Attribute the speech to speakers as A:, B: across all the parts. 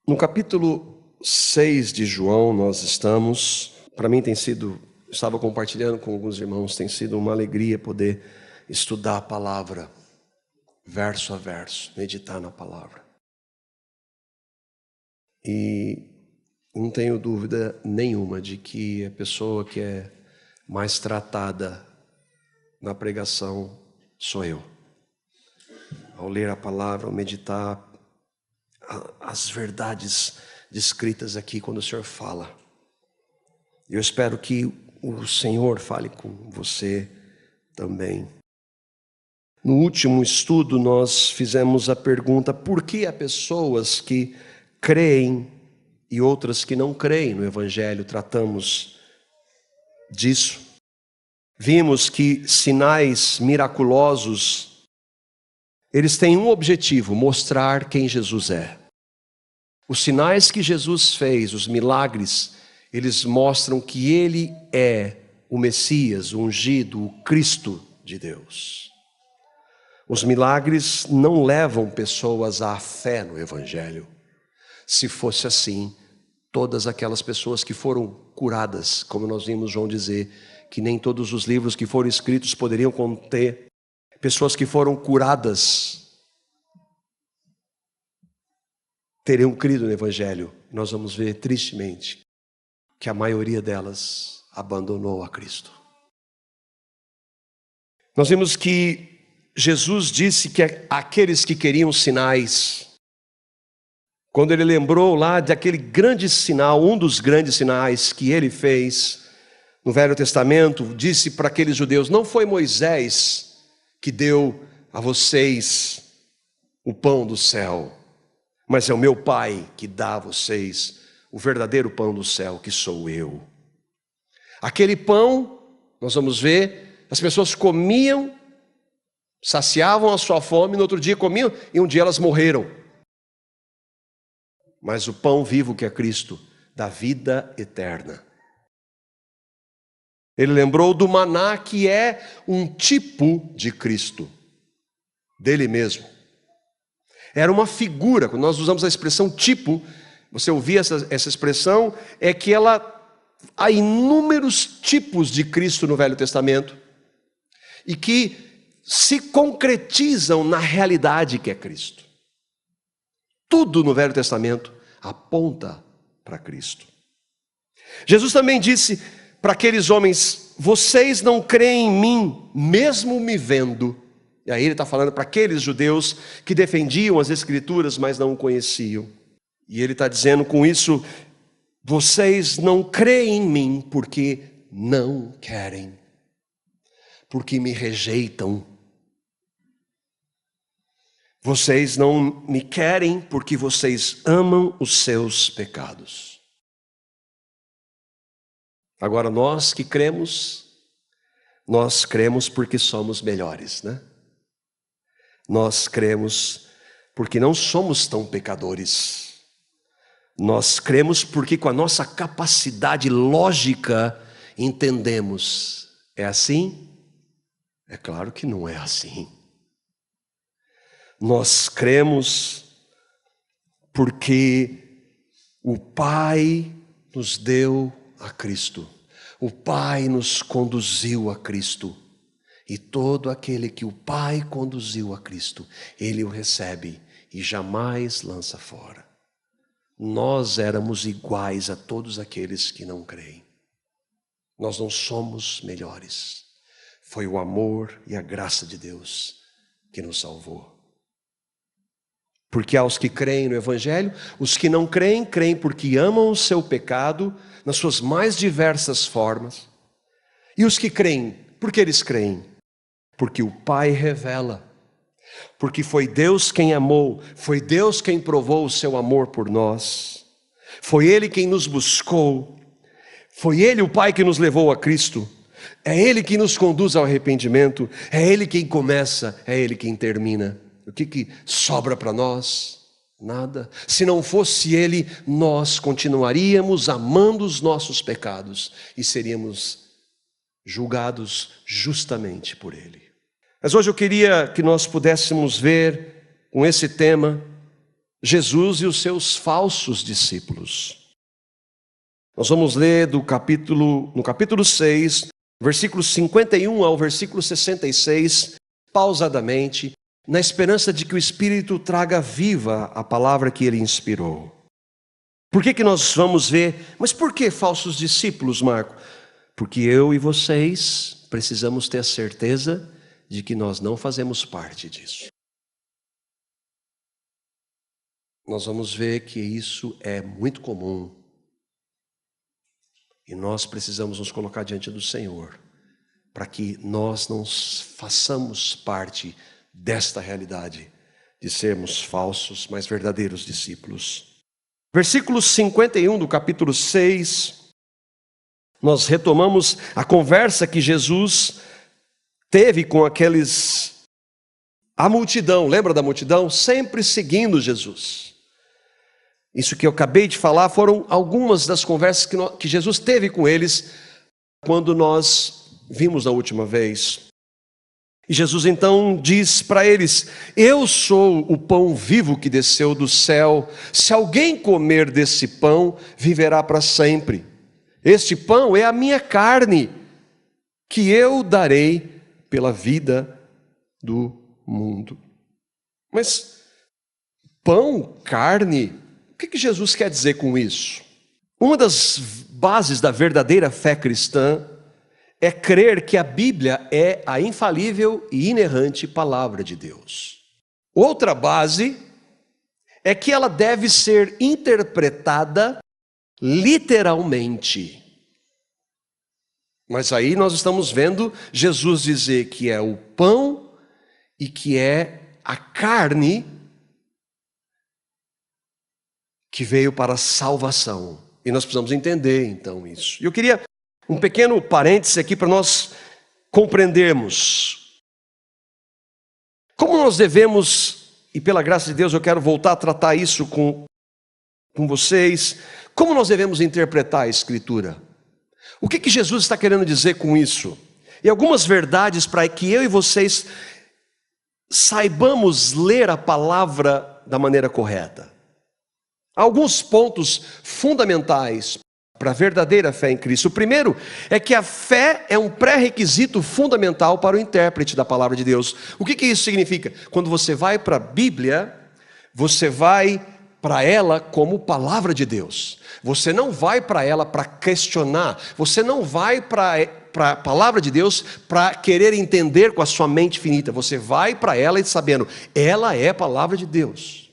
A: No capítulo 6 de João nós estamos, para mim estava compartilhando com alguns irmãos, tem sido uma alegria poder estudar a palavra, verso a verso, meditar na palavra. E não tenho dúvida nenhuma de que a pessoa que é mais tratada na pregação sou eu. Ao ler a palavra, ao meditar as verdades descritas aqui quando o Senhor fala. Eu espero que o Senhor fale com você também. No último estudo nós fizemos a pergunta: por que há pessoas que creem e outras que não creem no Evangelho? Tratamos disso. Vimos que sinais miraculosos, eles têm um objetivo: mostrar quem Jesus é. Os sinais que Jesus fez, os milagres, eles mostram que Ele é o Messias, o ungido, o Cristo de Deus. Os milagres não levam pessoas à fé no Evangelho. Se fosse assim, todas aquelas pessoas que foram curadas, como nós vimos João dizer, que nem todos os livros que foram escritos poderiam conter pessoas que foram curadas, teriam crido no Evangelho. Nós vamos ver tristemente que a maioria delas abandonou a Cristo. Nós vimos que Jesus disse que aqueles que queriam sinais, quando ele lembrou lá daquele grande sinal, um dos grandes sinais que ele fez no Velho Testamento, disse para aqueles judeus: não foi Moisés que deu a vocês o pão do céu, mas é o meu Pai que dá a vocês o verdadeiro pão do céu, que sou eu. Aquele pão, nós vamos ver, as pessoas comiam, saciavam a sua fome, no outro dia comiam e um dia elas morreram. Mas o pão vivo que é Cristo, dá vida eterna. Ele lembrou do maná, que é um tipo de Cristo, dele mesmo. Era uma figura. Quando nós usamos a expressão tipo, você ouvir essa expressão, é que há inúmeros tipos de Cristo no Velho Testamento e que se concretizam na realidade que é Cristo. Tudo no Velho Testamento aponta para Cristo. Jesus também disse para aqueles homens: vocês não creem em mim, mesmo me vendo. E aí ele está falando para aqueles judeus que defendiam as Escrituras, mas não o conheciam. E ele está dizendo com isso: vocês não creem em mim porque não querem, porque me rejeitam. Vocês não me querem porque vocês amam os seus pecados. Agora, nós que cremos, nós cremos porque somos melhores, né? Nós cremos porque não somos tão pecadores. Nós cremos porque com a nossa capacidade lógica entendemos. É assim? É claro que não é assim. Nós cremos porque o Pai nos deu a Cristo. O Pai nos conduziu a Cristo. E todo aquele que o Pai conduziu a Cristo, Ele o recebe e jamais lança fora. Nós éramos iguais a todos aqueles que não creem. Nós não somos melhores. Foi o amor e a graça de Deus que nos salvou. Porque aos que creem no Evangelho, os que não creem, creem porque amam o seu pecado nas suas mais diversas formas. E os que creem, por que eles creem? Porque o Pai revela, porque foi Deus quem amou, foi Deus quem provou o seu amor por nós, foi Ele quem nos buscou, foi Ele o Pai que nos levou a Cristo, é Ele que nos conduz ao arrependimento, é Ele quem começa, é Ele quem termina. O que sobra para nós? Nada. Se não fosse Ele, nós continuaríamos amando os nossos pecados e seríamos julgados justamente por Ele. Mas hoje eu queria que nós pudéssemos ver com esse tema Jesus e os seus falsos discípulos. Nós vamos ler no capítulo 6, versículos 51 ao versículo 66, pausadamente, na esperança de que o Espírito traga viva a palavra que ele inspirou. Por que nós vamos ver? Mas por que falsos discípulos, Marco? Porque eu e vocês precisamos ter a certeza de que nós não fazemos parte disso. Nós vamos ver que isso é muito comum. E nós precisamos nos colocar diante do Senhor, para que nós não façamos parte desta realidade, de sermos falsos, mas verdadeiros discípulos. Versículo 51 do capítulo 6, nós retomamos a conversa que Jesus teve com a multidão, lembra da multidão? Sempre seguindo Jesus. Isso que eu acabei de falar foram algumas das conversas que Jesus teve com eles quando nós vimos na última vez. E Jesus então diz para eles: eu sou o pão vivo que desceu do céu. Se alguém comer desse pão, viverá para sempre. Este pão é a minha carne, que eu darei pela vida do mundo. Mas pão, carne, o que Jesus quer dizer com isso? Uma das bases da verdadeira fé cristã é crer que a Bíblia é a infalível e inerrante palavra de Deus. Outra base é que ela deve ser interpretada literalmente. Mas aí nós estamos vendo Jesus dizer que é o pão e que é a carne que veio para a salvação. E nós precisamos entender então isso. E eu queria um pequeno parêntese aqui para nós compreendermos como nós devemos, e pela graça de Deus eu quero voltar a tratar isso com vocês, como nós devemos interpretar a Escritura. O que Jesus está querendo dizer com isso? E algumas verdades para que eu e vocês saibamos ler a palavra da maneira correta. Há alguns pontos fundamentais para a verdadeira fé em Cristo. O primeiro é que a fé é um pré-requisito fundamental para o intérprete da palavra de Deus. O que isso significa? Quando você vai para a Bíblia, você vai para ela como palavra de Deus. Você não vai para ela para questionar. Você não vai para a palavra de Deus para querer entender com a sua mente finita. Você vai para ela sabendo, ela é a palavra de Deus.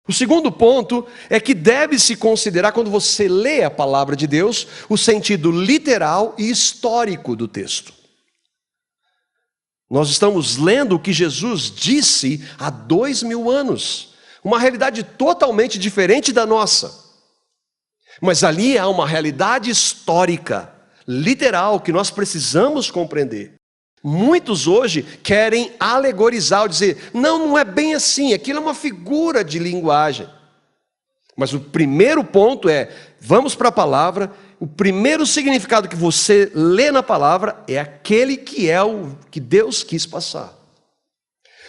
A: O segundo ponto é que deve-se considerar, quando você lê a palavra de Deus, o sentido literal e histórico do texto. Nós estamos lendo o que Jesus disse há 2000 anos, uma realidade totalmente diferente da nossa. Mas ali há uma realidade histórica, literal, que nós precisamos compreender. Muitos hoje querem alegorizar, ou dizer, não é bem assim, aquilo é uma figura de linguagem. Mas o primeiro ponto é, vamos para a palavra, o primeiro significado que você lê na palavra é aquele que é o que Deus quis passar.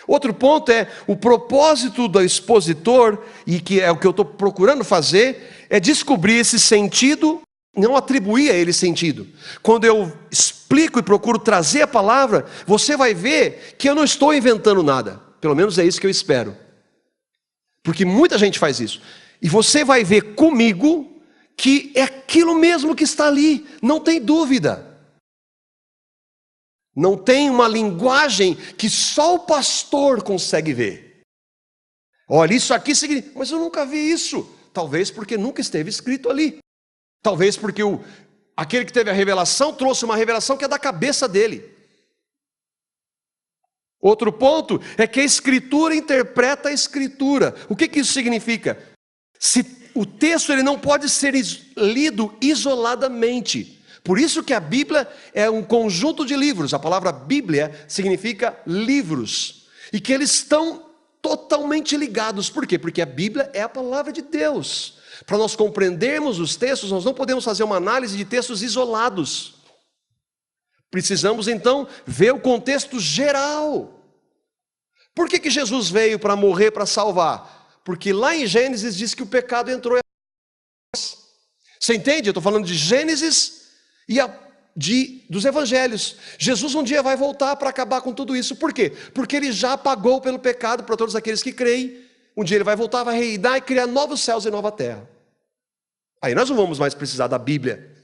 A: Outro ponto é, o propósito do expositor, e que é o que eu estou procurando fazer, é descobrir esse sentido, não atribuir a ele sentido. Quando eu explico e procuro trazer a palavra, você vai ver que eu não estou inventando nada. Pelo menos é isso que eu espero. Porque muita gente faz isso. E você vai ver comigo que é aquilo mesmo que está ali. Não tem dúvida. Não tem uma linguagem que só o pastor consegue ver. Olha, isso aqui significa... Mas eu nunca vi isso. Talvez porque nunca esteve escrito ali. Talvez porque aquele que teve a revelação trouxe uma revelação que é da cabeça dele. Outro ponto é que a Escritura interpreta a Escritura. O que isso significa? O texto ele não pode ser lido isoladamente. Por isso que a Bíblia é um conjunto de livros. A palavra Bíblia significa livros. E que eles estão totalmente ligados. Por quê? Porque a Bíblia é a palavra de Deus. Para nós compreendermos os textos, nós não podemos fazer uma análise de textos isolados. Precisamos então ver o contexto geral. Por que Jesus veio para morrer, para salvar? Porque lá em Gênesis diz que o pecado entrou. Você entende? Eu estou falando de Gênesis e dos evangelhos. Jesus um dia vai voltar para acabar com tudo isso. Por quê? Porque ele já pagou pelo pecado para todos aqueles que creem. Um dia ele vai voltar, vai reinar e criar novos céus e nova terra. Aí nós não vamos mais precisar da Bíblia.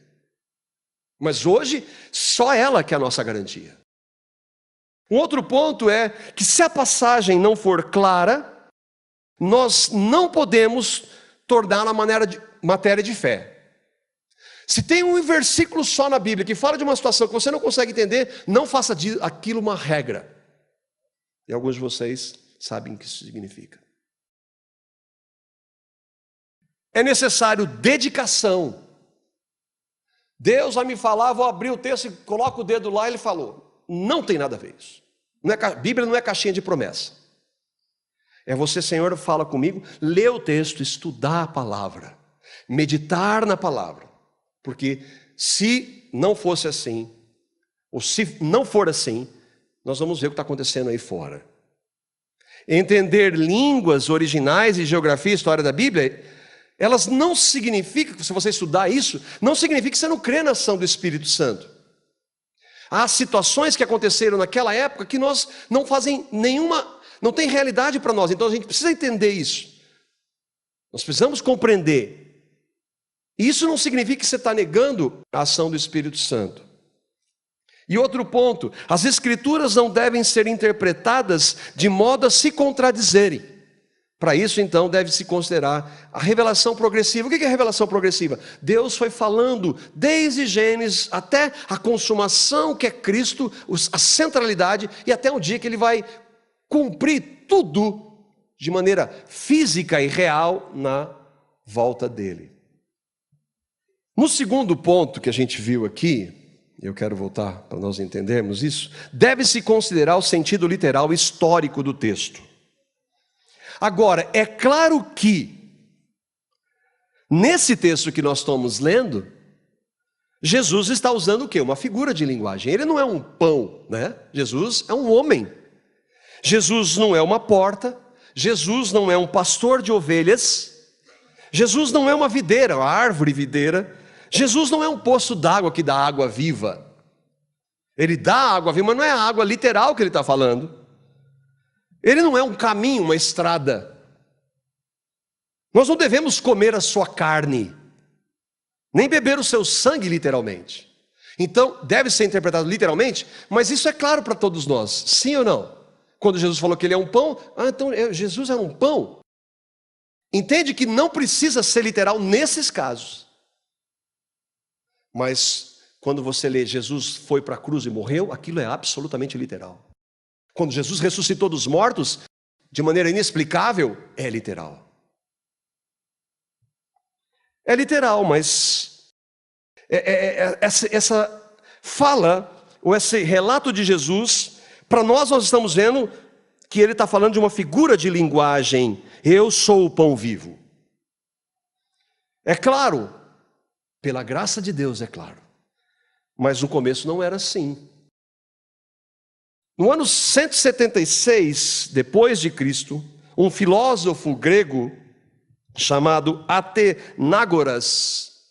A: Mas hoje, só ela que é a nossa garantia. Um outro ponto é que se a passagem não for clara, nós não podemos torná-la matéria de fé. Se tem um versículo só na Bíblia que fala de uma situação que você não consegue entender, não faça aquilo uma regra. E alguns de vocês sabem o que isso significa. É necessário dedicação. Deus vai me falar, vou abrir o texto e coloco o dedo lá, ele falou. Não tem nada a ver isso. Bíblia não é caixinha de promessa. É você, Senhor, fala comigo, ler o texto, estudar a palavra, meditar na palavra. Porque se não fosse assim, ou se não for assim, nós vamos ver o que está acontecendo aí fora. Entender línguas originais e geografia e história da Bíblia, elas não significam, se você estudar isso, não significa que você não crê na ação do Espírito Santo. Há situações que aconteceram naquela época que nós não fazem nenhuma, não tem realidade para nós, então a gente precisa entender isso. Nós precisamos compreender. E isso não significa que você está negando a ação do Espírito Santo. E outro ponto, as Escrituras não devem ser interpretadas de modo a se contradizerem. Para isso, então, deve-se considerar a revelação progressiva. O que é a revelação progressiva? Deus foi falando desde Gênesis até a consumação, que é Cristo, a centralidade, e até o dia que Ele vai cumprir tudo de maneira física e real na volta dEle. No segundo ponto que a gente viu aqui, eu quero voltar para nós entendermos isso, deve-se considerar o sentido literal histórico do texto. Agora, é claro que, nesse texto que nós estamos lendo, Jesus está usando o quê? Uma figura de linguagem. Ele não é um pão, né? Jesus é um homem. Jesus não é uma porta. Jesus não é um pastor de ovelhas. Jesus não é uma videira, uma árvore videira. Jesus não é um poço d'água que dá água viva. Ele dá água viva, mas não é a água literal que ele está falando. Ele não é um caminho, uma estrada. Nós não devemos comer a sua carne, nem beber o seu sangue literalmente. Então, deve ser interpretado literalmente, mas isso é claro para todos nós, sim ou não? Quando Jesus falou que ele é um pão, então Jesus é um pão. Entende que não precisa ser literal nesses casos. Mas, quando você lê Jesus foi para a cruz e morreu, aquilo é absolutamente literal. Quando Jesus ressuscitou dos mortos, de maneira inexplicável, é literal. É literal, mas essa fala, ou esse relato de Jesus, para nós estamos vendo que ele está falando de uma figura de linguagem. Eu sou o pão vivo. É claro, pela graça de Deus, é claro. Mas no começo não era assim. No ano 176 depois de Cristo, um filósofo grego chamado Atenágoras,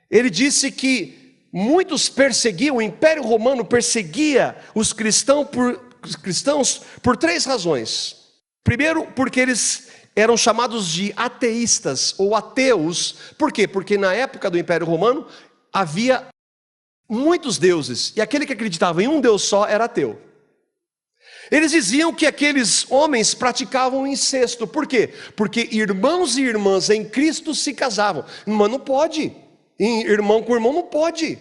A: ele disse que muitos perseguiam, o Império Romano perseguia os cristãos por três razões. Primeiro, porque eles eram chamados de ateístas ou ateus. Por quê? Porque na época do Império Romano havia muitos deuses, e aquele que acreditava em um Deus só era ateu. Eles diziam que aqueles homens praticavam incesto. Por quê? Porque irmãos e irmãs em Cristo se casavam. Mas não pode. Irmão com irmão não pode.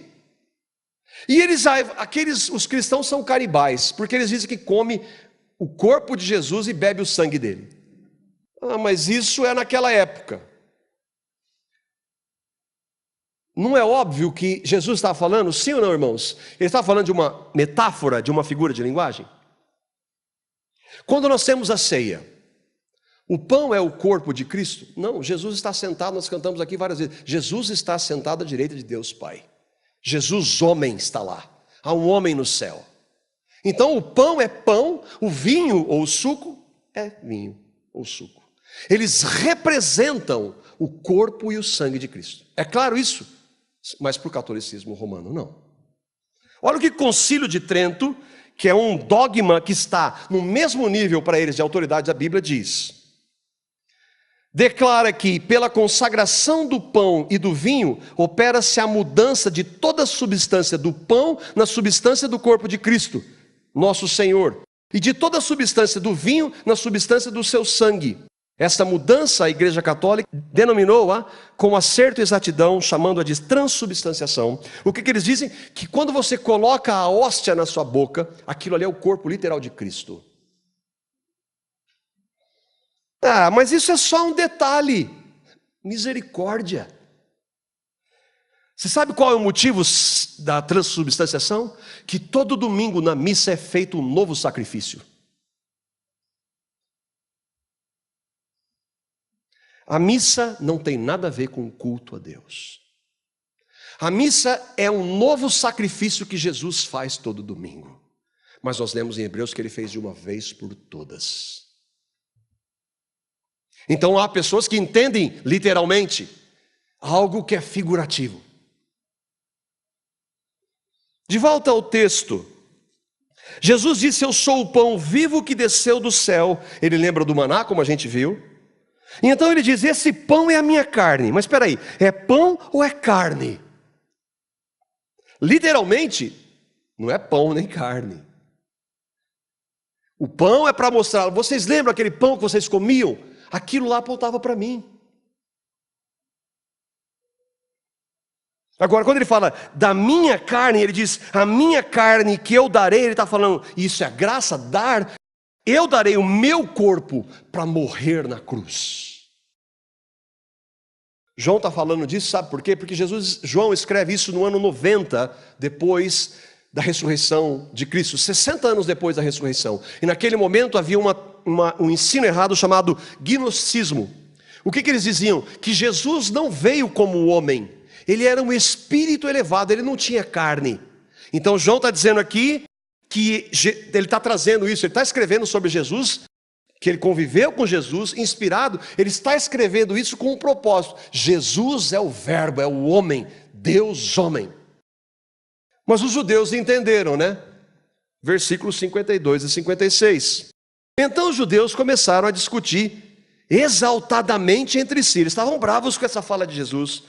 A: E os cristãos são canibais, porque eles dizem que come o corpo de Jesus e bebe o sangue dele. Mas isso é naquela época. Não é óbvio que Jesus está falando, sim ou não, irmãos? Ele está falando de uma metáfora, de uma figura de linguagem? Quando nós temos a ceia, o pão é o corpo de Cristo? Não, Jesus está sentado, nós cantamos aqui várias vezes. Jesus está sentado à direita de Deus Pai. Jesus, homem, está lá. Há um homem no céu. Então o pão é pão, o vinho ou o suco é vinho ou suco. Eles representam o corpo e o sangue de Cristo. É claro isso? Mas para o catolicismo romano, não. Olha o que o Concílio de Trento, que é um dogma que está no mesmo nível para eles de autoridade da Bíblia, diz. Declara que pela consagração do pão e do vinho, opera-se a mudança de toda a substância do pão na substância do corpo de Cristo, nosso Senhor, e de toda a substância do vinho na substância do seu sangue. Esta mudança a Igreja Católica denominou-a com acerto e exatidão, chamando-a de transubstanciação. O que eles dizem? Que quando você coloca a hóstia na sua boca, aquilo ali é o corpo literal de Cristo. Ah, mas isso é só um detalhe. Misericórdia. Você sabe qual é o motivo da transubstanciação? Que todo domingo na missa é feito um novo sacrifício. A missa não tem nada a ver com o culto a Deus. A missa é um novo sacrifício que Jesus faz todo domingo. Mas nós lemos em Hebreus que ele fez de uma vez por todas. Então há pessoas que entendem literalmente algo que é figurativo. De volta ao texto, Jesus disse: eu sou o pão vivo que desceu do céu. Ele lembra do maná, como a gente viu. E então ele diz: esse pão é a minha carne. Mas espera aí, é pão ou é carne? Literalmente, não é pão nem carne. O pão é para mostrar. Vocês lembram aquele pão que vocês comiam? Aquilo lá apontava para mim. Agora, quando ele fala da minha carne, ele diz: a minha carne que eu darei. Ele está falando, isso é graça, dar. Eu darei o meu corpo para morrer na cruz. João está falando disso, sabe por quê? Porque João escreve isso no ano 90, depois da ressurreição de Cristo, 60 anos depois da ressurreição. E naquele momento havia um ensino errado chamado gnosticismo. O que eles diziam? Que Jesus não veio como homem, ele era um espírito elevado, ele não tinha carne. Então João está dizendo aqui que ele está trazendo isso, ele está escrevendo sobre Jesus, que ele conviveu com Jesus, inspirado, ele está escrevendo isso com um propósito. Jesus é o verbo, é o homem, Deus homem. Mas os judeus entenderam, né? Versículos 52 e 56. Então os judeus começaram a discutir exaltadamente entre si. Eles estavam bravos com essa fala de Jesus.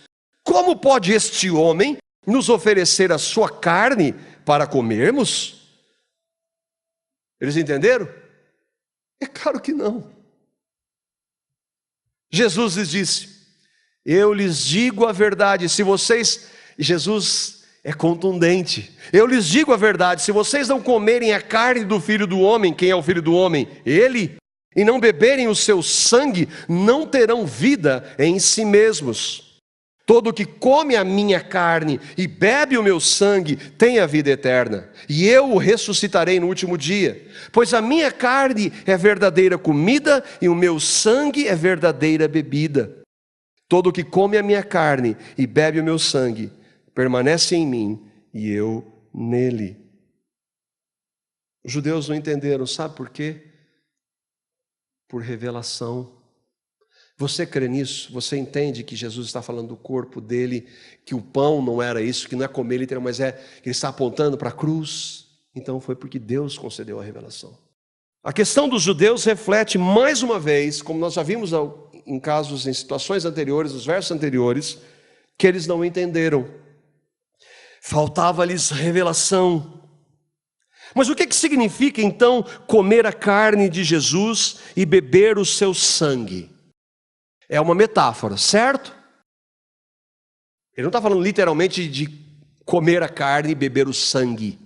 A: Como pode este homem nos oferecer a sua carne para comermos? Eles entenderam? É claro que não. Jesus lhes disse: eu lhes digo a verdade, se vocês... Jesus é contundente. Eu lhes digo a verdade, se vocês não comerem a carne do Filho do Homem, quem é o Filho do Homem? Ele. E não beberem o seu sangue, não terão vida em si mesmos. Todo que come a minha carne e bebe o meu sangue tem a vida eterna, e eu o ressuscitarei no último dia. Pois a minha carne é verdadeira comida e o meu sangue é verdadeira bebida. Todo que come a minha carne e bebe o meu sangue permanece em mim e eu nele. Os judeus não entenderam, sabe por quê? Por revelação. Você crê nisso? Você entende que Jesus está falando do corpo dele, que o pão não era isso, que não é comer literal, mas é que ele está apontando para a cruz? Então foi porque Deus concedeu a revelação. A questão dos judeus reflete mais uma vez, como nós já vimos em casos, em situações anteriores, nos versos anteriores, que eles não entenderam. Faltava-lhes revelação. Mas o que significa então comer a carne de Jesus e beber o seu sangue? É uma metáfora, certo? Ele não está falando literalmente de comer a carne e beber o sangue.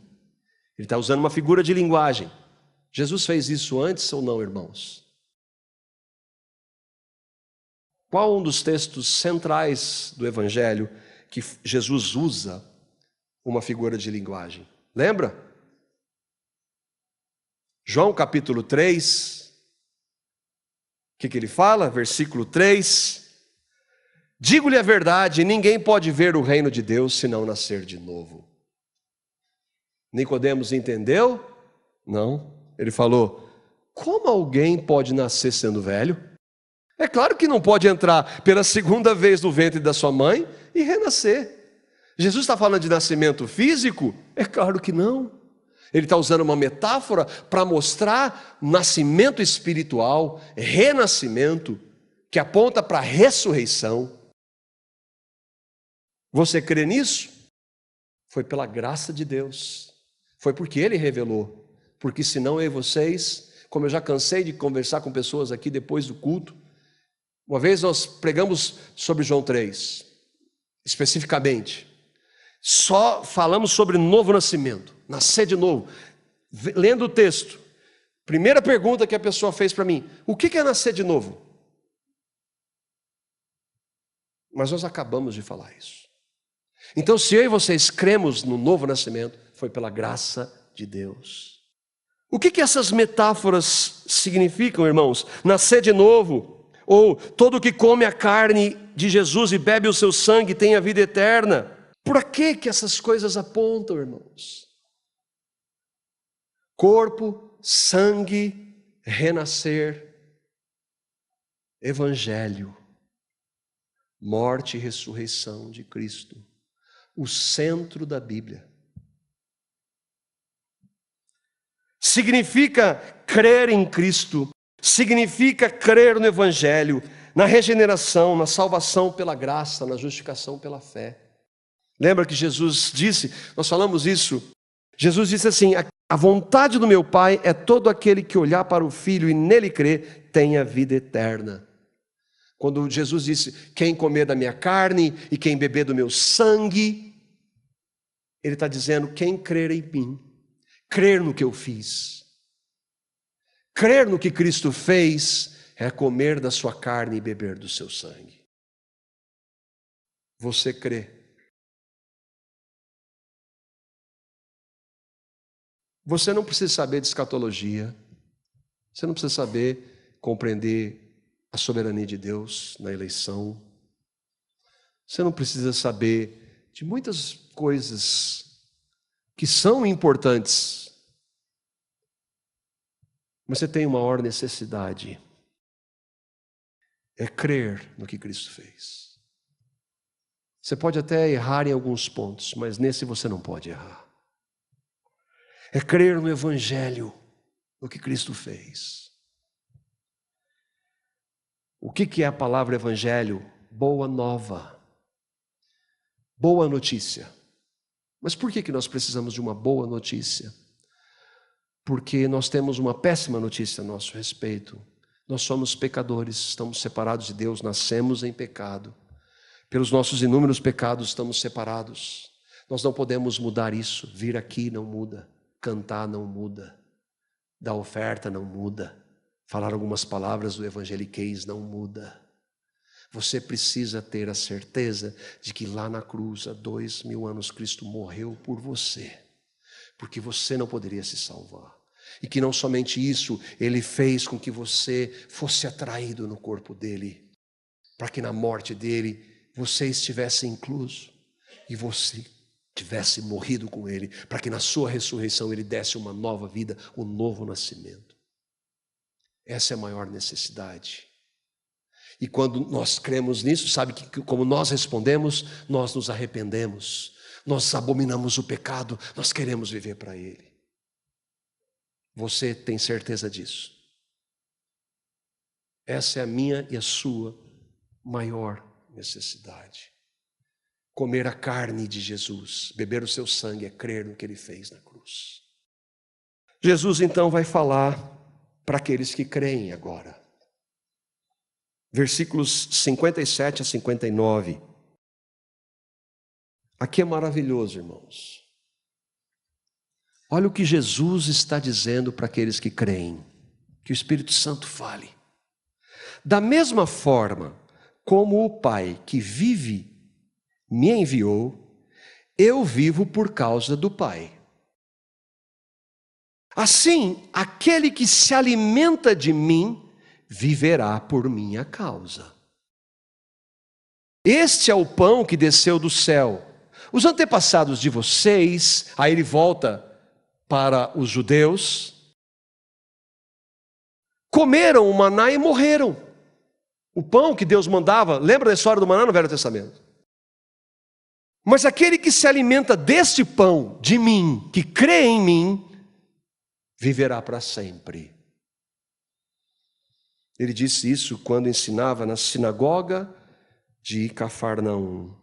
A: Ele está usando uma figura de linguagem. Jesus fez isso antes ou não, irmãos? Qual um dos textos centrais do Evangelho que Jesus usa uma figura de linguagem? Lembra? João capítulo 3. O que ele fala? Versículo 3. Digo-lhe a verdade, ninguém pode ver o reino de Deus se não nascer de novo. Nicodemos entendeu? Não. Ele falou: como alguém pode nascer sendo velho? É claro que não pode entrar pela segunda vez no ventre da sua mãe e renascer. Jesus está falando de nascimento físico? É claro que não. Ele está usando uma metáfora para mostrar nascimento espiritual, renascimento, que aponta para a ressurreição. Você crê nisso? Foi pela graça de Deus. Foi porque Ele revelou. Porque senão eu e vocês, como eu já cansei de conversar com pessoas aqui depois do culto, uma vez nós pregamos sobre João 3, especificamente. Só falamos sobre novo nascimento, nascer de novo. Lendo o texto, primeira pergunta que a pessoa fez para mim: o que é nascer de novo? Mas nós acabamos de falar isso. Então, se eu e vocês cremos no novo nascimento, foi pela graça de Deus. O que essas metáforas significam, irmãos? Nascer de novo, ou todo que come a carne de Jesus e bebe o seu sangue tem a vida eterna. Por que essas coisas apontam, irmãos? Corpo, sangue, renascer, evangelho, morte e ressurreição de Cristo, o centro da Bíblia. Significa crer em Cristo, significa crer no evangelho, na regeneração, na salvação pela graça, na justificação pela fé. Lembra que Jesus disse, nós falamos isso, Jesus disse assim: a vontade do meu Pai é todo aquele que olhar para o Filho e nele crer, tem a vida eterna. Quando Jesus disse, quem comer da minha carne e quem beber do meu sangue, Ele está dizendo, quem crer em mim, crer no que eu fiz, crer no que Cristo fez, é comer da sua carne e beber do seu sangue. Você crê? Você não precisa saber de escatologia, você não precisa saber compreender a soberania de Deus na eleição, você não precisa saber de muitas coisas que são importantes, mas você tem uma maior necessidade, é crer no que Cristo fez. Você pode até errar em alguns pontos, mas nesse você não pode errar. É crer no evangelho, no que Cristo fez. O que é a palavra evangelho? Boa nova, boa notícia. Mas por que nós precisamos de uma boa notícia? Porque nós temos uma péssima notícia a nosso respeito. Nós somos pecadores, estamos separados de Deus, nascemos em pecado. Pelos nossos inúmeros pecados estamos separados. Nós não podemos mudar isso. Vir aqui não muda, cantar não muda, dar oferta não muda, falar algumas palavras do evangeliquez não muda. Você precisa ter a certeza de que lá na cruz, há 2000 anos, Cristo morreu por você, porque você não poderia se salvar. E que não somente isso, Ele fez com que você fosse atraído no corpo dEle, para que na morte dEle você estivesse incluso e você tivesse morrido com Ele, para que na sua ressurreição Ele desse uma nova vida, um novo nascimento. Essa é a maior necessidade. E quando nós cremos nisso, sabe que como nós respondemos, nós nos arrependemos, nós abominamos o pecado, nós queremos viver para Ele. Você tem certeza disso? Essa é a minha e a sua maior necessidade. Comer a carne de Jesus, beber o seu sangue, é crer no que Ele fez na cruz. Jesus então vai falar para aqueles que creem agora. Versículos 57 a 59. Aqui é maravilhoso, irmãos. Olha o que Jesus está dizendo para aqueles que creem. Que o Espírito Santo fale. Da mesma forma como o Pai que vive me enviou, eu vivo por causa do Pai. Assim, aquele que se alimenta de mim, viverá por minha causa. Este é o pão que desceu do céu. Os antepassados de vocês, aí ele volta para os judeus, comeram o maná e morreram. O pão que Deus mandava, lembra da história do maná no Velho Testamento? Mas aquele que se alimenta deste pão, de mim, que crê em mim, viverá para sempre. Ele disse isso quando ensinava na sinagoga de Cafarnaum.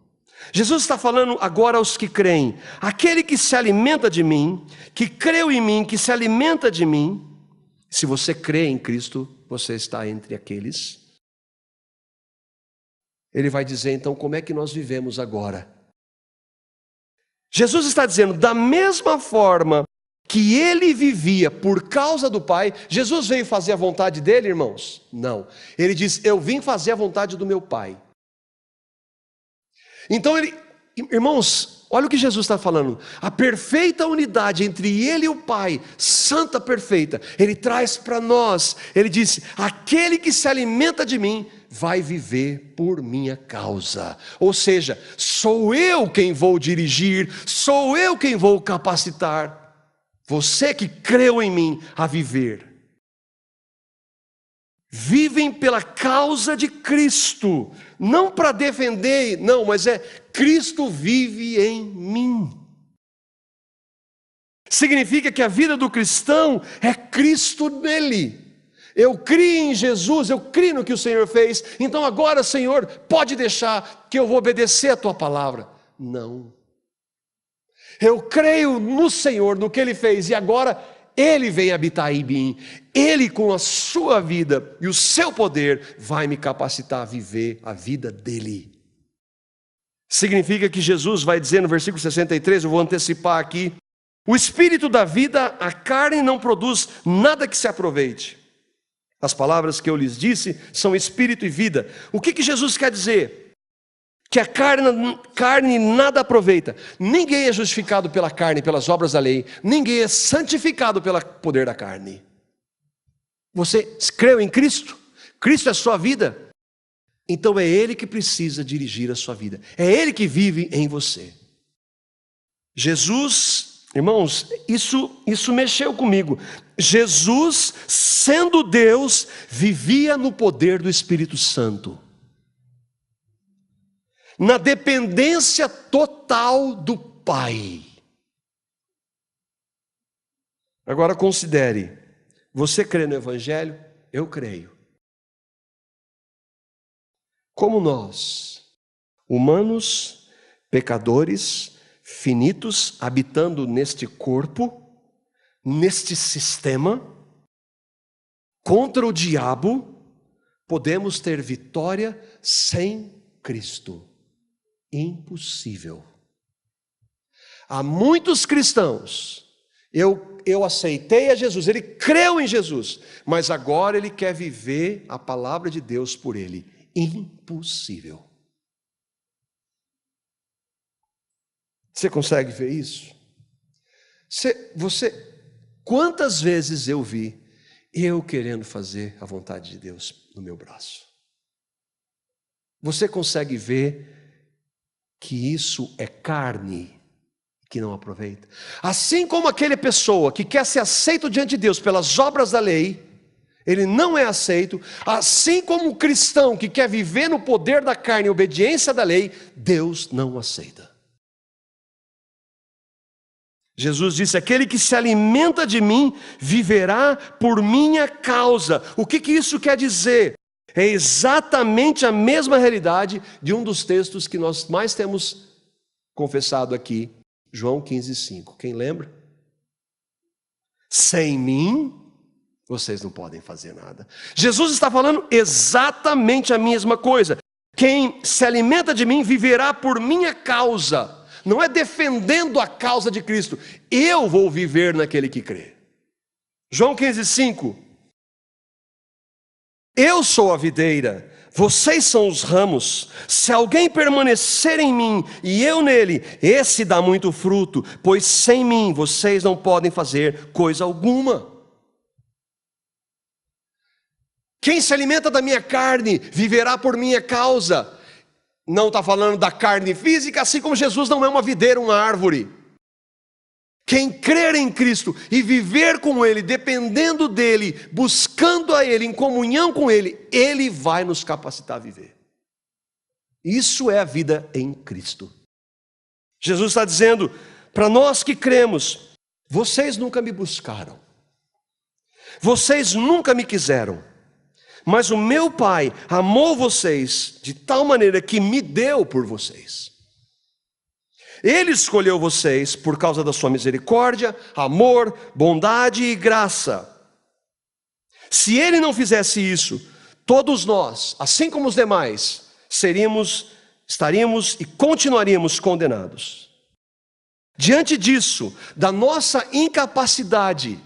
A: Jesus está falando agora aos que creem. Aquele que se alimenta de mim, que creu em mim, que se alimenta de mim. Se você crê em Cristo, você está entre aqueles. Ele vai dizer então como é que nós vivemos agora. Jesus está dizendo, da mesma forma que ele vivia por causa do Pai. Jesus veio fazer a vontade dele, irmãos? Não. Ele diz, eu vim fazer a vontade do meu Pai. Então irmãos, olha o que Jesus está falando. A perfeita unidade entre ele e o Pai, santa, perfeita, ele traz para nós. Ele diz, aquele que se alimenta de mim, vai viver por minha causa. Ou seja, sou eu quem vou dirigir, sou eu quem vou capacitar. Você que creu em mim a viver. Vivem pela causa de Cristo, não para defender, não, mas Cristo vive em mim. Significa que a vida do cristão é Cristo nele. Eu criei em Jesus, eu criei no que o Senhor fez, então agora, Senhor, pode deixar que eu vou obedecer a tua palavra. Não. Eu creio no Senhor, no que Ele fez, e agora Ele vem habitar em mim. Ele, com a sua vida e o seu poder, vai me capacitar a viver a vida dEle. Significa que Jesus vai dizer no versículo 63, eu vou antecipar aqui, o Espírito da vida, a carne não produz nada que se aproveite. As palavras que eu lhes disse são Espírito e vida. O que Jesus quer dizer? Que a carne nada aproveita. Ninguém é justificado pela carne, pelas obras da lei. Ninguém é santificado pelo poder da carne. Você creu em Cristo? Cristo é a sua vida? Então é Ele que precisa dirigir a sua vida. É Ele que vive em você. Jesus, irmãos, isso mexeu comigo. Jesus, sendo Deus, vivia no poder do Espírito Santo. Na dependência total do Pai. Agora considere, você crê no Evangelho? Eu creio. Como nós, humanos, pecadores, finitos, habitando neste corpo, neste sistema, contra o diabo, podemos ter vitória sem Cristo. Impossível. Há muitos cristãos, eu aceitei a Jesus, ele creu em Jesus, mas agora ele quer viver a palavra de Deus por ele. Impossível. Você consegue ver isso? Quantas vezes eu vi eu querendo fazer a vontade de Deus no meu braço? Você consegue ver que isso é carne que não aproveita? Assim como aquela pessoa que quer ser aceito diante de Deus pelas obras da lei, ele não é aceito. Assim como o cristão que quer viver no poder da carne e obediência da lei, Deus não aceita. Jesus disse, aquele que se alimenta de mim, viverá por minha causa. O que isso quer dizer? É exatamente a mesma realidade de um dos textos que nós mais temos confessado aqui, João 15:5. Quem lembra? Sem mim, vocês não podem fazer nada. Jesus está falando exatamente a mesma coisa. Quem se alimenta de mim, viverá por minha causa. Não é defendendo a causa de Cristo. Eu vou viver naquele que crê. João 15:5. Eu sou a videira, vocês são os ramos. Se alguém permanecer em mim e eu nele, esse dá muito fruto, pois sem mim vocês não podem fazer coisa alguma. Quem se alimenta da minha carne, viverá por minha causa. Não está falando da carne física, assim como Jesus não é uma videira, uma árvore. Quem crer em Cristo e viver com Ele, dependendo dEle, buscando a Ele, em comunhão com Ele, Ele vai nos capacitar a viver. Isso é a vida em Cristo. Jesus está dizendo para nós que cremos: vocês nunca me buscaram, vocês nunca me quiseram, mas o meu Pai amou vocês de tal maneira que me deu por vocês. Ele escolheu vocês por causa da sua misericórdia, amor, bondade e graça. Se Ele não fizesse isso, todos nós, assim como os demais, estaríamos e continuaríamos condenados. Diante disso, da nossa incapacidade,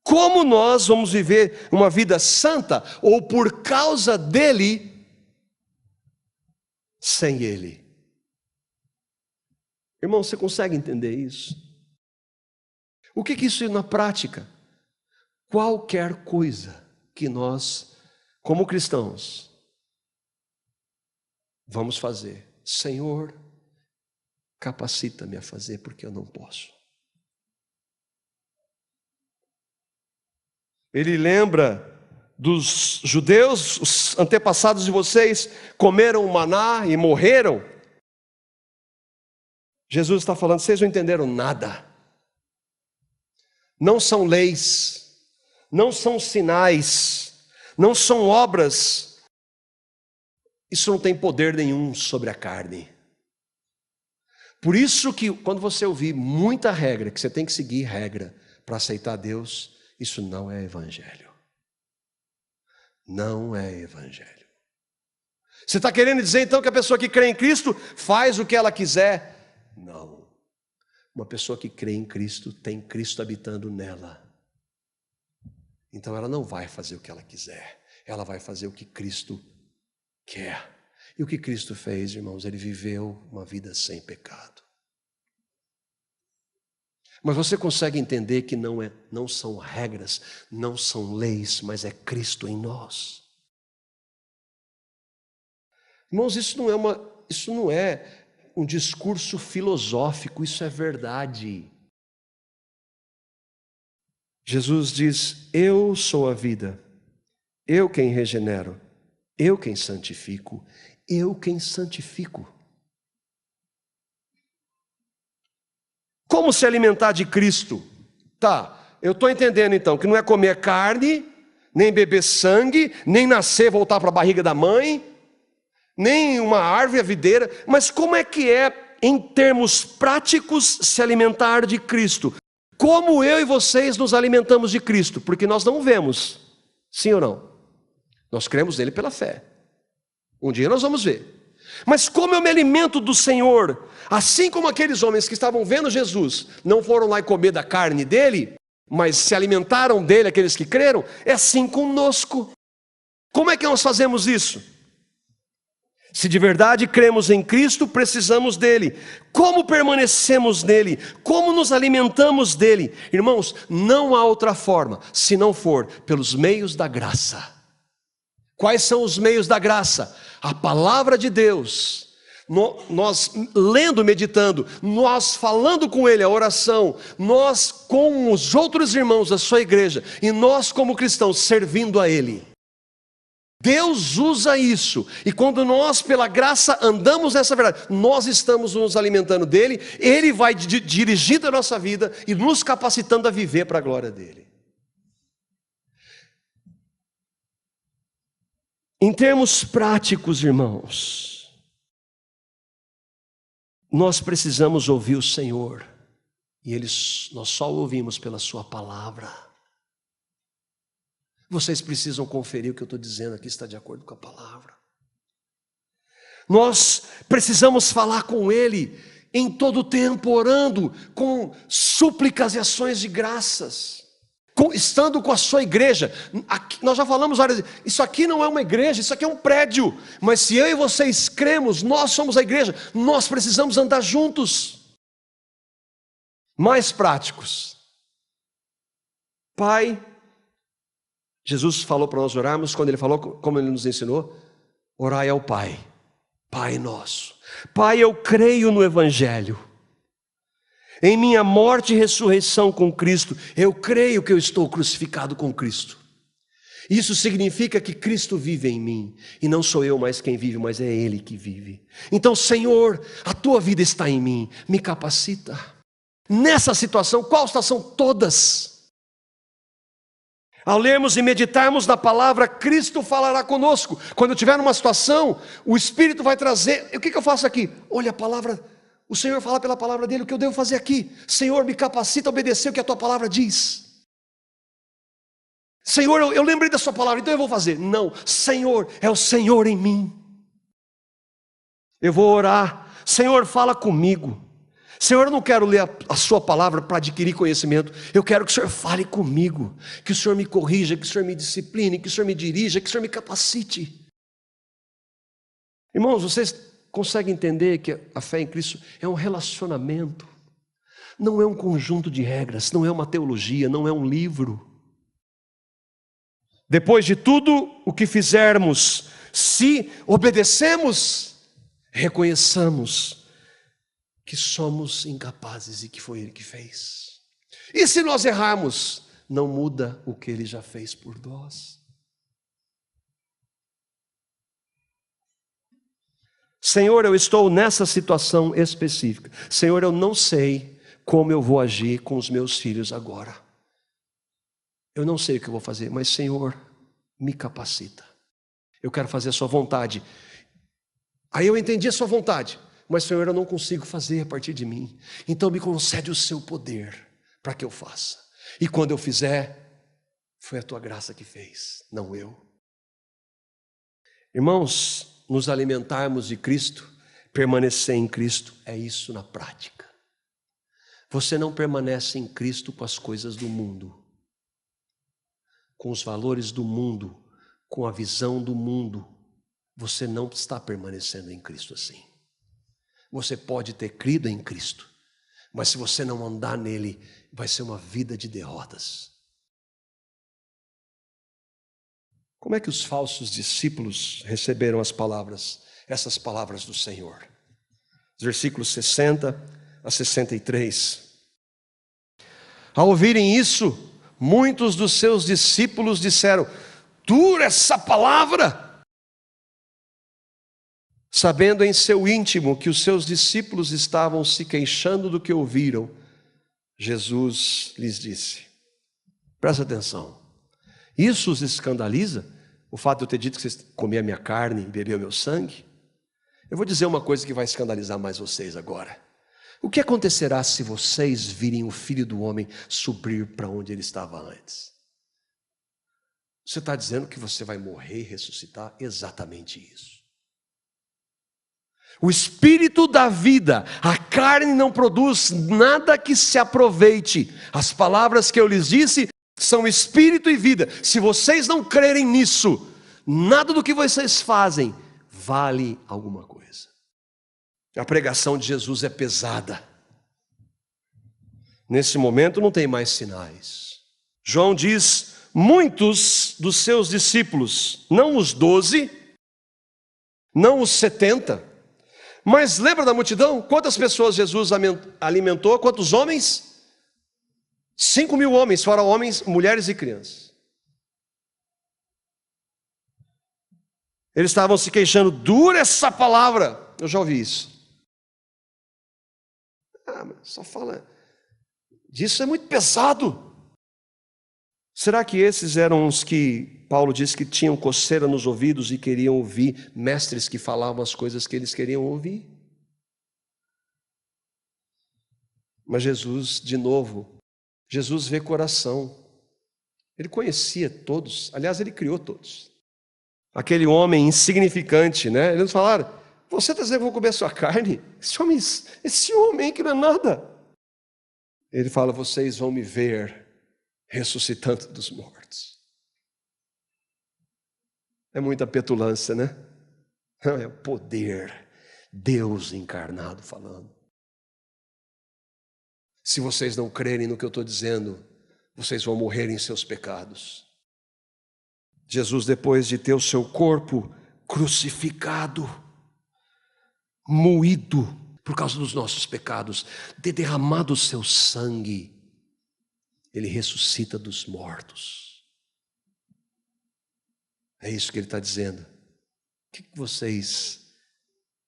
A: como nós vamos viver uma vida santa, ou por causa dEle, sem Ele? Irmão, você consegue entender isso? O que isso é na prática? Qualquer coisa que nós, como cristãos, vamos fazer: Senhor, capacita-me a fazer, porque eu não posso. Ele lembra dos judeus, os antepassados de vocês comeram maná e morreram. Jesus está falando: vocês não entenderam nada. Não são leis, não são sinais, não são obras. Isso não tem poder nenhum sobre a carne. Por isso que quando você ouvir muita regra, que você tem que seguir regra para aceitar Deus, isso não é evangelho. Não é evangelho. Você está querendo dizer então que a pessoa que crê em Cristo faz o que ela quiser? Não. Uma pessoa que crê em Cristo tem Cristo habitando nela. Então ela não vai fazer o que ela quiser, ela vai fazer o que Cristo quer. E o que Cristo fez, irmãos? Ele viveu uma vida sem pecado. Mas você consegue entender que não são regras, não são leis, mas é Cristo em nós. Irmãos, isso não é um discurso filosófico, isso é verdade. Jesus diz: eu sou a vida, eu quem regenero, eu quem santifico, eu quem santifico. Como se alimentar de Cristo? Tá, eu estou entendendo então que não é comer carne, nem beber sangue, nem nascer, voltar para a barriga da mãe, nem uma árvore, a videira. Mas como é que é, em termos práticos, se alimentar de Cristo? Como eu e vocês nos alimentamos de Cristo? Porque nós não vemos, sim ou não? Nós cremos nele pela fé. Um dia nós vamos ver. Mas como eu me alimento do Senhor? Assim como aqueles homens que estavam vendo Jesus, não foram lá e comer da carne dele, mas se alimentaram dele, aqueles que creram, é assim conosco. Como é que nós fazemos isso? Se de verdade cremos em Cristo, precisamos dele. Como permanecemos nele? Como nos alimentamos dele? Irmãos, não há outra forma, se não for pelos meios da graça. Quais são os meios da graça? A palavra de Deus. Nós lendo, meditando, nós falando com ele, a oração, nós com os outros irmãos da sua igreja, e nós como cristãos servindo a ele. Deus usa isso, e quando nós pela graça andamos nessa verdade, nós estamos nos alimentando dele, ele vai dirigindo a nossa vida e nos capacitando a viver para a glória dele. Em termos práticos, irmãos, nós precisamos ouvir o Senhor, e nós só o ouvimos pela sua palavra. Vocês precisam conferir o que eu estou dizendo aqui, está de acordo com a palavra. Nós precisamos falar com ele em todo o tempo, orando, com súplicas e ações de graças. Estando com a sua igreja. Aqui, nós já falamos várias vezes, isso aqui não é uma igreja, isso aqui é um prédio, mas se eu e vocês cremos, nós somos a igreja, nós precisamos andar juntos. Mais práticos. Pai, Jesus falou para nós orarmos, quando ele falou, como ele nos ensinou, orai ao Pai, Pai nosso. Pai, eu creio no Evangelho, em minha morte e ressurreição com Cristo. Eu creio que eu estou crucificado com Cristo. Isso significa que Cristo vive em mim, e não sou eu mais quem vive, mas é Ele que vive. Então, Senhor, a Tua vida está em mim, me capacita. Nessa situação, qual situação? Todas. Ao lermos e meditarmos na palavra, Cristo falará conosco. Quando eu tiver numa situação, o Espírito vai trazer. O que eu faço aqui? Olha a palavra, o Senhor fala pela palavra dele, o que eu devo fazer aqui? Senhor, me capacita a obedecer o que a Tua palavra diz. Senhor, eu lembrei da Sua palavra, então eu vou fazer. Não, Senhor, é o Senhor em mim. Eu vou orar. Senhor, fala comigo. Senhor, eu não quero ler a Sua palavra para adquirir conhecimento. Eu quero que o Senhor fale comigo, que o Senhor me corrija, que o Senhor me discipline, que o Senhor me dirija, que o Senhor me capacite. Irmãos, vocês conseguem entender que a fé em Cristo é um relacionamento, não é um conjunto de regras, não é uma teologia, não é um livro. Depois de tudo o que fizermos, se obedecemos, reconheçamos que somos incapazes e que foi Ele que fez. E se nós errarmos, não muda o que Ele já fez por nós. Senhor, eu estou nessa situação específica. Senhor, eu não sei como eu vou agir com os meus filhos agora. Eu não sei o que eu vou fazer, mas Senhor, me capacita. Eu quero fazer a Sua vontade. Aí eu entendi a Sua vontade, mas Senhor, eu não consigo fazer a partir de mim. Então me concede o Seu poder para que eu faça. E quando eu fizer, foi a Tua graça que fez, não eu. Irmãos, nos alimentarmos de Cristo, permanecer em Cristo, é isso na prática. Você não permanece em Cristo com as coisas do mundo, com os valores do mundo, com a visão do mundo. Você não está permanecendo em Cristo assim. Você pode ter crido em Cristo, mas se você não andar nele, vai ser uma vida de derrotas. Como é que os falsos discípulos receberam essas palavras do Senhor? Versículos 60 a 63. Ao ouvirem isso, muitos dos seus discípulos disseram: dura essa palavra! Sabendo em seu íntimo que os seus discípulos estavam se queixando do que ouviram, Jesus lhes disse: presta atenção, isso os escandaliza? O fato de eu ter dito que vocês comiam a minha carne e bebiam o meu sangue? Eu vou dizer uma coisa que vai escandalizar mais vocês agora. O que acontecerá se vocês virem o Filho do Homem subir para onde ele estava antes? Você está dizendo que você vai morrer e ressuscitar? Exatamente isso. O Espírito da vida, a carne não produz nada que se aproveite. As palavras que eu lhes disse são Espírito e vida. Se vocês não crerem nisso, nada do que vocês fazem vale alguma coisa. A pregação de Jesus é pesada. Nesse momento não tem mais sinais. João diz: muitos dos seus discípulos, não os 12, não os 70, mas lembra da multidão? Quantas pessoas Jesus alimentou? Quantos homens? 5.000 homens, fora homens, mulheres e crianças. Eles estavam se queixando: dura essa palavra. Eu já ouvi isso. Só fala disso, é muito pesado. Será que esses eram os que Paulo disse que tinham coceira nos ouvidos e queriam ouvir mestres que falavam as coisas que eles queriam ouvir? Mas Jesus, de novo, Jesus vê coração. Ele conhecia todos, aliás, ele criou todos. Aquele homem insignificante, né? Eles falaram: você está dizendo que eu vou comer a sua carne? Esse homem que não é nada. Ele fala: vocês vão me ver ressuscitando dos mortos. É muita petulância, né? É o poder, Deus encarnado falando. Se vocês não crerem no que eu estou dizendo, vocês vão morrer em seus pecados. Jesus, depois de ter o seu corpo crucificado, moído por causa dos nossos pecados, ter derramado o seu sangue, Ele ressuscita dos mortos. É isso que Ele está dizendo. O que vocês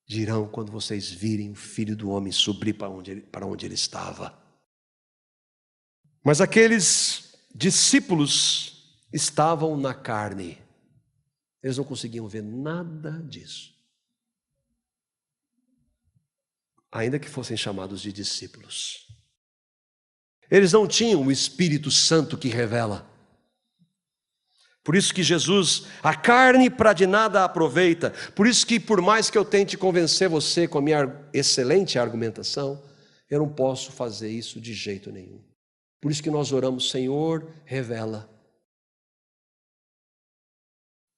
A: dirão quando vocês virem o Filho do Homem subir para onde ele estava? Mas aqueles discípulos estavam na carne. Eles não conseguiam ver nada disso. Ainda que fossem chamados de discípulos. Eles não tinham o Espírito Santo que revela. Por isso que Jesus, a carne para de nada aproveita. Por isso que por mais que eu tente convencer você com a minha excelente argumentação, eu não posso fazer isso de jeito nenhum. Por isso que nós oramos, Senhor, revela.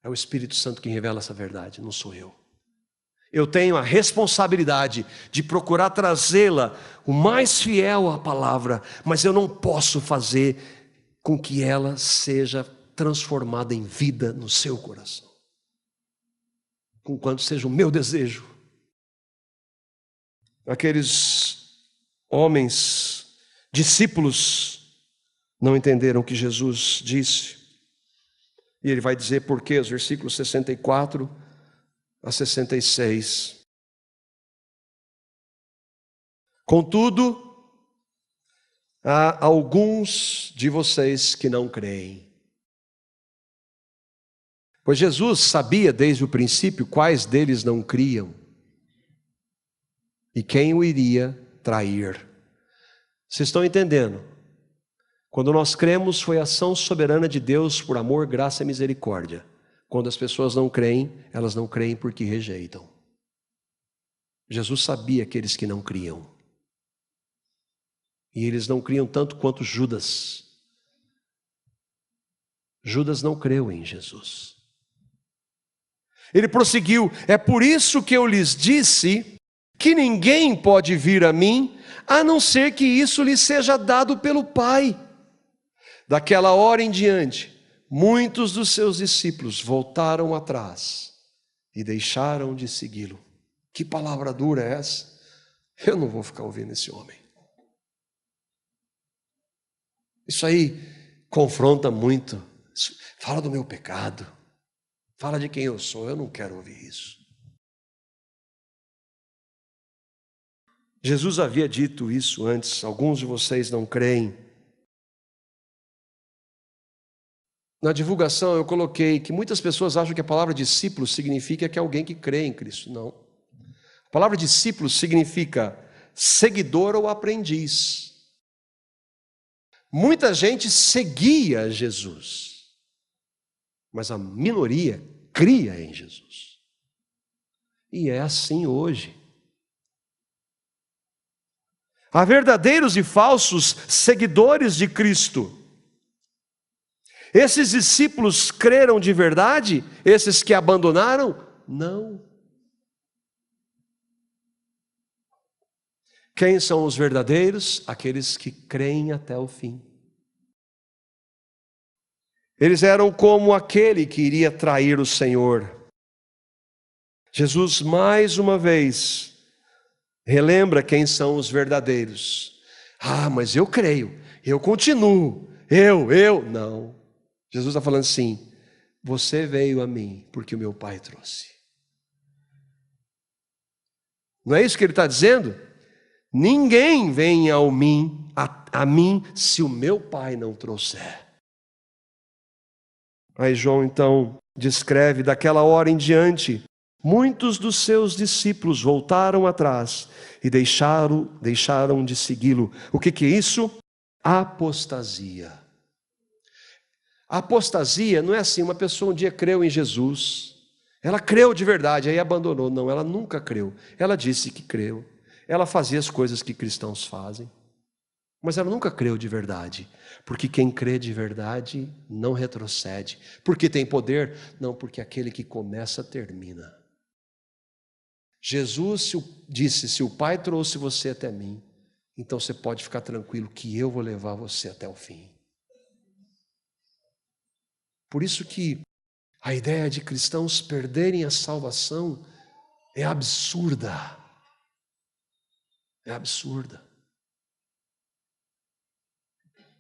A: É o Espírito Santo que revela essa verdade, não sou eu. Eu tenho a responsabilidade de procurar trazê-la o mais fiel à palavra, mas eu não posso fazer com que ela seja transformada em vida no seu coração, conquanto seja o meu desejo. Aqueles homens, discípulos, não entenderam o que Jesus disse, e ele vai dizer por quê, os versículos 64 a 66. Contudo, há alguns de vocês que não creem. Pois Jesus sabia desde o princípio quais deles não criam e quem o iria trair. Vocês estão entendendo? Quando nós cremos, foi ação soberana de Deus por amor, graça e misericórdia. Quando as pessoas não creem, elas não creem porque rejeitam. Jesus sabia aqueles que não criam. E eles não criam tanto quanto Judas. Judas não creu em Jesus. Ele prosseguiu, é por isso que eu lhes disse que ninguém pode vir a mim, a não ser que isso lhe seja dado pelo Pai. Daquela hora em diante, muitos dos seus discípulos voltaram atrás e deixaram de segui-lo. Que palavra dura é essa? Eu não vou ficar ouvindo esse homem. Isso aí confronta muito. Fala do meu pecado. Fala de quem eu sou, eu não quero ouvir isso. Jesus havia dito isso antes, alguns de vocês não creem. Na divulgação eu coloquei que muitas pessoas acham que a palavra discípulo significa que é alguém que crê em Cristo. Não. A palavra discípulo significa seguidor ou aprendiz. Muita gente seguia Jesus, mas a minoria cria em Jesus. E é assim hoje. Há verdadeiros e falsos seguidores de Cristo. Esses discípulos creram de verdade? Esses que abandonaram? Não. Quem são os verdadeiros? Aqueles que creem até o fim. Eles eram como aquele que iria trair o Senhor. Jesus, mais uma vez, relembra quem são os verdadeiros. Ah, mas eu creio, eu continuo, não. Jesus está falando assim, você veio a mim porque o meu Pai trouxe. Não é isso que ele está dizendo? Ninguém vem a mim se o meu Pai não trouxer. Aí João então descreve, daquela hora em diante, muitos dos seus discípulos voltaram atrás e deixaram de segui-lo. O que é isso? Apostasia. A apostasia não é assim, uma pessoa um dia creu em Jesus, ela creu de verdade, aí abandonou. Não, ela nunca creu. Ela disse que creu, ela fazia as coisas que cristãos fazem, mas ela nunca creu de verdade, porque quem crê de verdade não retrocede. Porque tem poder? Não, porque aquele que começa termina. Jesus disse, se o Pai trouxe você até mim, então você pode ficar tranquilo que eu vou levar você até o fim. Por isso que a ideia de cristãos perderem a salvação é absurda. é absurda.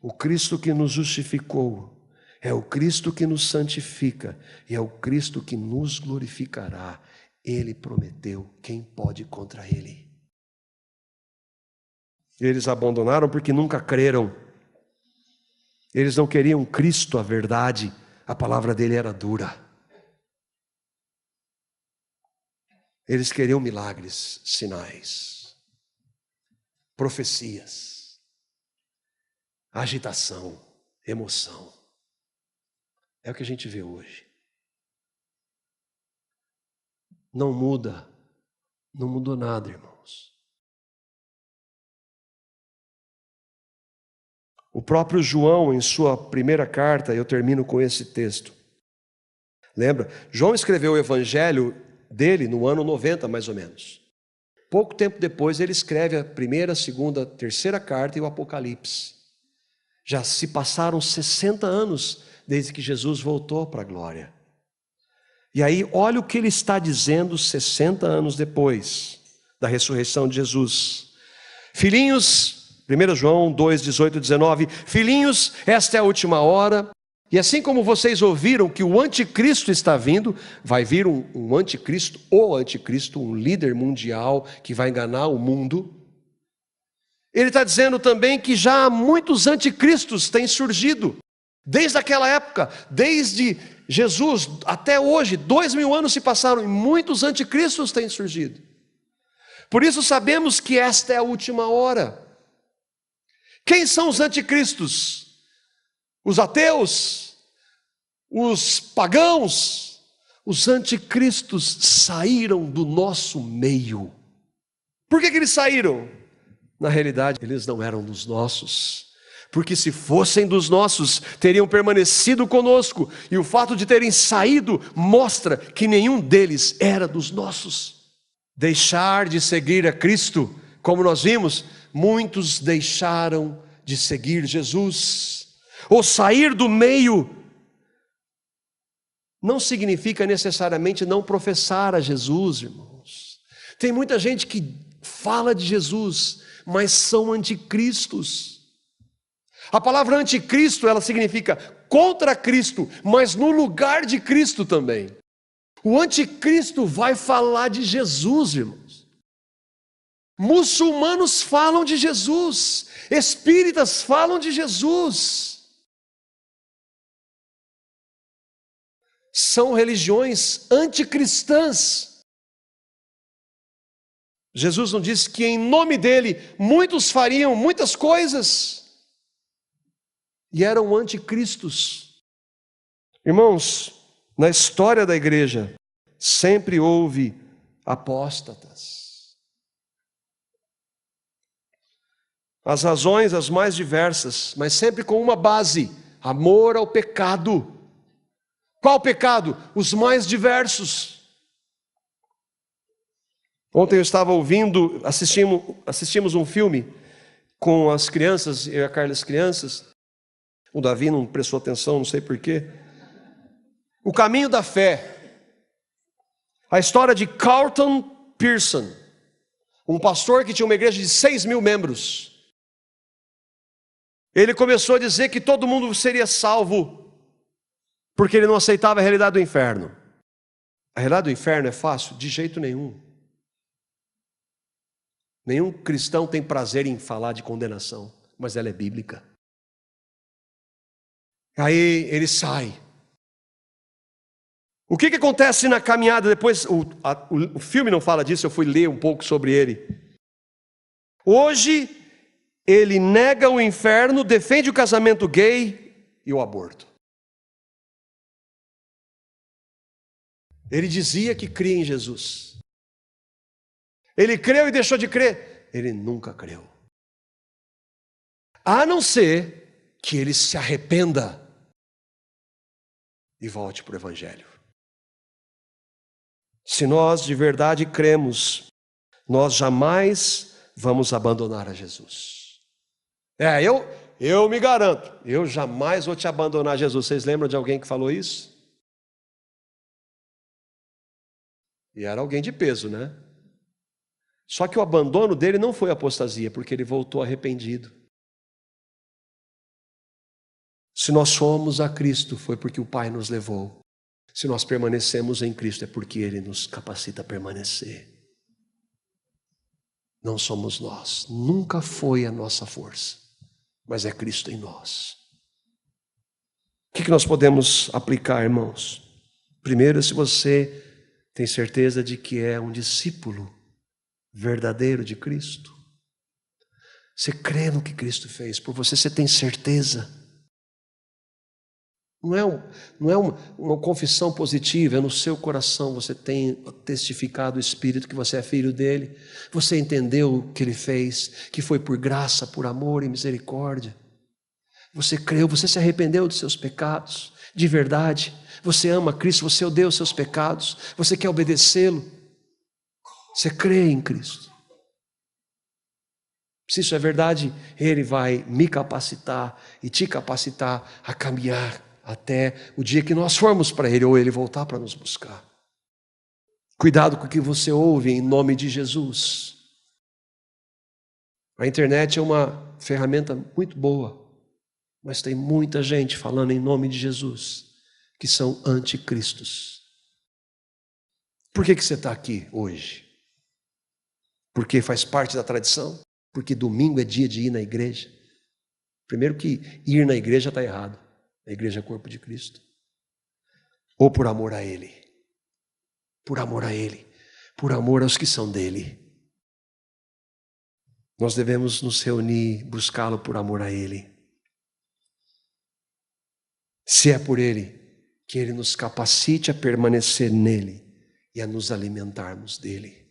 A: O Cristo que nos justificou é o Cristo que nos santifica e é o Cristo que nos glorificará. Ele prometeu, quem pode contra ele? Eles abandonaram porque nunca creram. Eles não queriam Cristo, a verdade. A palavra dele era dura. Eles queriam milagres, sinais, profecias, agitação, emoção. É o que a gente vê hoje. Não muda, não mudou nada, irmãos. O próprio João, em sua primeira carta, eu termino com esse texto. Lembra? João escreveu o evangelho dele no ano 90, mais ou menos. Pouco tempo depois, ele escreve a primeira, segunda, terceira carta e o Apocalipse. Já se passaram 60 anos desde que Jesus voltou para a glória. E aí, olha o que ele está dizendo 60 anos depois da ressurreição de Jesus. Filhinhos, 1 João 2, 18 e 19, filhinhos, esta é a última hora, e assim como vocês ouviram que o anticristo está vindo, vai vir um anticristo, o anticristo, um líder mundial que vai enganar o mundo. Ele está dizendo também que já muitos anticristos têm surgido, desde aquela época, desde Jesus até hoje, 2000 anos se passaram e muitos anticristos têm surgido. Por isso sabemos que esta é a última hora. Quem são os anticristos? Os ateus? Os pagãos? Os anticristos saíram do nosso meio. Por que eles saíram? Na realidade, eles não eram dos nossos. Porque se fossem dos nossos, teriam permanecido conosco. E o fato de terem saído mostra que nenhum deles era dos nossos. Deixar de seguir a Cristo, como nós vimos, muitos deixaram de seguir Jesus. Ou sair do meio não significa necessariamente não professar a Jesus, irmãos. Tem muita gente que fala de Jesus, mas são anticristos. A palavra anticristo, ela significa contra Cristo, mas no lugar de Cristo também. O anticristo vai falar de Jesus, irmãos. Muçulmanos falam de Jesus, espíritas falam de Jesus. São religiões anticristãs. Jesus não disse que em nome dele muitos fariam muitas coisas. E eram anticristos. Irmãos, na história da igreja, sempre houve apóstatas. As razões as mais diversas, mas sempre com uma base: amor ao pecado. Qual pecado? Os mais diversos. Ontem eu estava assistimos um filme com as crianças, eu e a Carla, as crianças. O Davi não prestou atenção, não sei porquê. O Caminho da Fé. A história de Carlton Pearson, um pastor que tinha uma igreja de 6.000 membros. Ele começou a dizer que todo mundo seria salvo, porque ele não aceitava a realidade do inferno. A realidade do inferno é fácil? De jeito nenhum. Nenhum cristão tem prazer em falar de condenação, mas ela é bíblica. Aí ele sai. O que acontece na caminhada depois? O filme não fala disso, eu fui ler um pouco sobre ele. Hoje, ele nega o inferno, defende o casamento gay e o aborto. Ele dizia que cria em Jesus. Ele creu e deixou de crer? Ele nunca creu. A não ser que ele se arrependa e volte para o Evangelho. Se nós de verdade cremos, nós jamais vamos abandonar a Jesus. Eu me garanto, eu jamais vou te abandonar, Jesus. Vocês lembram de alguém que falou isso? E era alguém de peso, né? Só que o abandono dele não foi apostasia, porque ele voltou arrependido. Se nós fomos a Cristo, foi porque o Pai nos levou. Se nós permanecemos em Cristo, é porque Ele nos capacita a permanecer. Não somos nós, nunca foi a nossa força, mas é Cristo em nós. O que nós podemos aplicar, irmãos? Primeiro, se você tem certeza de que é um discípulo verdadeiro de Cristo, você crê no que Cristo fez por você, você tem certeza. Não é uma confissão positiva, é no seu coração, você tem testificado o Espírito que você é filho dele, você entendeu o que ele fez, que foi por graça, por amor e misericórdia. Você creu, você se arrependeu dos seus pecados, de verdade. Você ama Cristo, você odeia os seus pecados, você quer obedecê-lo. Você crê em Cristo. Se isso é verdade, Ele vai me capacitar e te capacitar a caminhar até o dia que nós formos para Ele ou Ele voltar para nos buscar. Cuidado com o que você ouve em nome de Jesus. A internet é uma ferramenta muito boa, mas tem muita gente falando em nome de Jesus que são anticristos. Por que você está aqui hoje? Porque faz parte da tradição? Porque domingo é dia de ir na igreja? Primeiro que ir na igreja está errado. A igreja é o corpo de Cristo. Ou por amor a Ele. Por amor a Ele. Por amor aos que são dEle. Nós devemos nos reunir, buscá-lo por amor a Ele. Se é por Ele, que Ele nos capacite a permanecer nele e a nos alimentarmos dEle.